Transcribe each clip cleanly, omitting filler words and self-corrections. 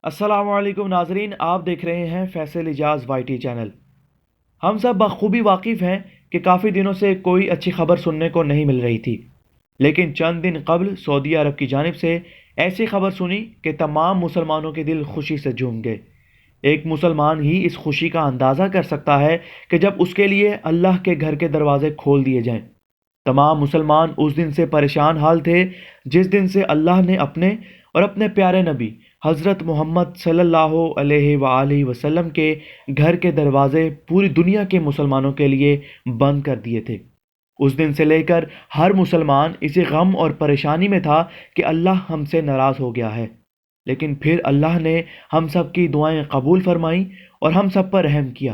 السلام علیکم ناظرین، آپ دیکھ رہے ہیں فیصل اجاز وائی ٹی چینل۔ ہم سب بخوبی واقف ہیں کہ کافی دنوں سے کوئی اچھی خبر سننے کو نہیں مل رہی تھی، لیکن چند دن قبل سعودی عرب کی جانب سے ایسی خبر سنی کہ تمام مسلمانوں کے دل خوشی سے جھوم گئے۔ ایک مسلمان ہی اس خوشی کا اندازہ کر سکتا ہے کہ جب اس کے لیے اللہ کے گھر کے دروازے کھول دیے جائیں۔ تمام مسلمان اس دن سے پریشان حال تھے جس دن سے اللہ نے اپنے اور اپنے پیارے نبی حضرت محمد صلی اللہ علیہ وآلہ وسلم کے گھر کے دروازے پوری دنیا کے مسلمانوں کے لیے بند کر دیے تھے۔ اس دن سے لے کر ہر مسلمان اسی غم اور پریشانی میں تھا کہ اللہ ہم سے ناراض ہو گیا ہے، لیکن پھر اللہ نے ہم سب کی دعائیں قبول فرمائیں اور ہم سب پر رحم کیا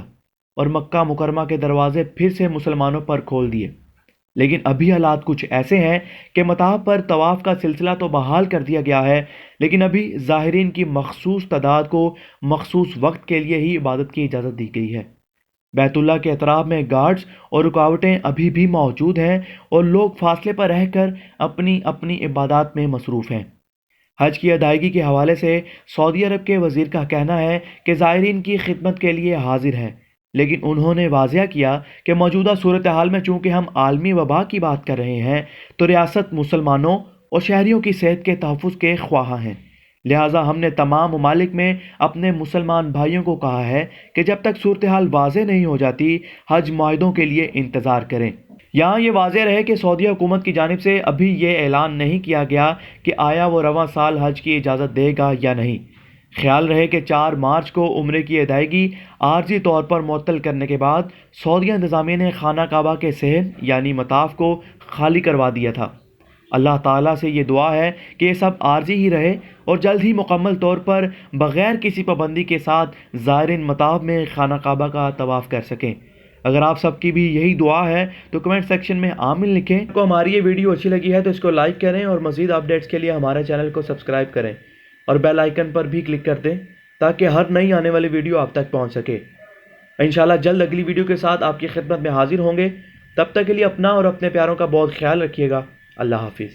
اور مکہ مکرمہ کے دروازے پھر سے مسلمانوں پر کھول دیے۔ لیکن ابھی حالات کچھ ایسے ہیں کہ مطاف پر طواف کا سلسلہ تو بحال کر دیا گیا ہے، لیکن ابھی زائرین کی مخصوص تعداد کو مخصوص وقت کے لیے ہی عبادت کی اجازت دی گئی ہے۔ بیت اللہ کے اطراف میں گارڈز اور رکاوٹیں ابھی بھی موجود ہیں اور لوگ فاصلے پر رہ کر اپنی اپنی عبادات میں مصروف ہیں۔ حج کی ادائیگی کے حوالے سے سعودی عرب کے وزیر کا کہنا ہے کہ زائرین کی خدمت کے لیے حاضر ہیں، لیکن انہوں نے واضح کیا کہ موجودہ صورتحال میں چونکہ ہم عالمی وبا کی بات کر رہے ہیں تو ریاست مسلمانوں اور شہریوں کی صحت کے تحفظ کے خواہاں ہیں، لہٰذا ہم نے تمام ممالک میں اپنے مسلمان بھائیوں کو کہا ہے کہ جب تک صورتحال واضح نہیں ہو جاتی حج معاہدوں کے لیے انتظار کریں۔ یہاں یہ واضح رہے کہ سعودی حکومت کی جانب سے ابھی یہ اعلان نہیں کیا گیا کہ آیا وہ رواں سال حج کی اجازت دے گا یا نہیں۔ خیال رہے کہ 4 مارچ کو عمرے کی ادائیگی عارضی طور پر معطل کرنے کے بعد سعودیہ انتظامیہ نے خانہ کعبہ کے صحن یعنی مطاف کو خالی کروا دیا تھا۔ اللہ تعالیٰ سے یہ دعا ہے کہ یہ سب عارضی ہی رہے اور جلد ہی مکمل طور پر بغیر کسی پابندی کے ساتھ زائرین مطاف میں خانہ کعبہ کا طواف کر سکیں۔ اگر آپ سب کی بھی یہی دعا ہے تو کمنٹ سیکشن میں آمین لکھیں۔ آپ کو ہماری یہ ویڈیو اچھی لگی ہے تو اس کو لائک کریں اور مزید اپڈیٹس کے لیے ہمارے چینل کو سبسکرائب کریں اور بیل آئیکن پر بھی کلک کر دیں تاکہ ہر نئی آنے والی ویڈیو آپ تک پہنچ سکے۔ انشاءاللہ جلد اگلی ویڈیو کے ساتھ آپ کی خدمت میں حاضر ہوں گے۔ تب تک کے لیے اپنا اور اپنے پیاروں کا بہت خیال رکھیے گا۔ اللہ حافظ۔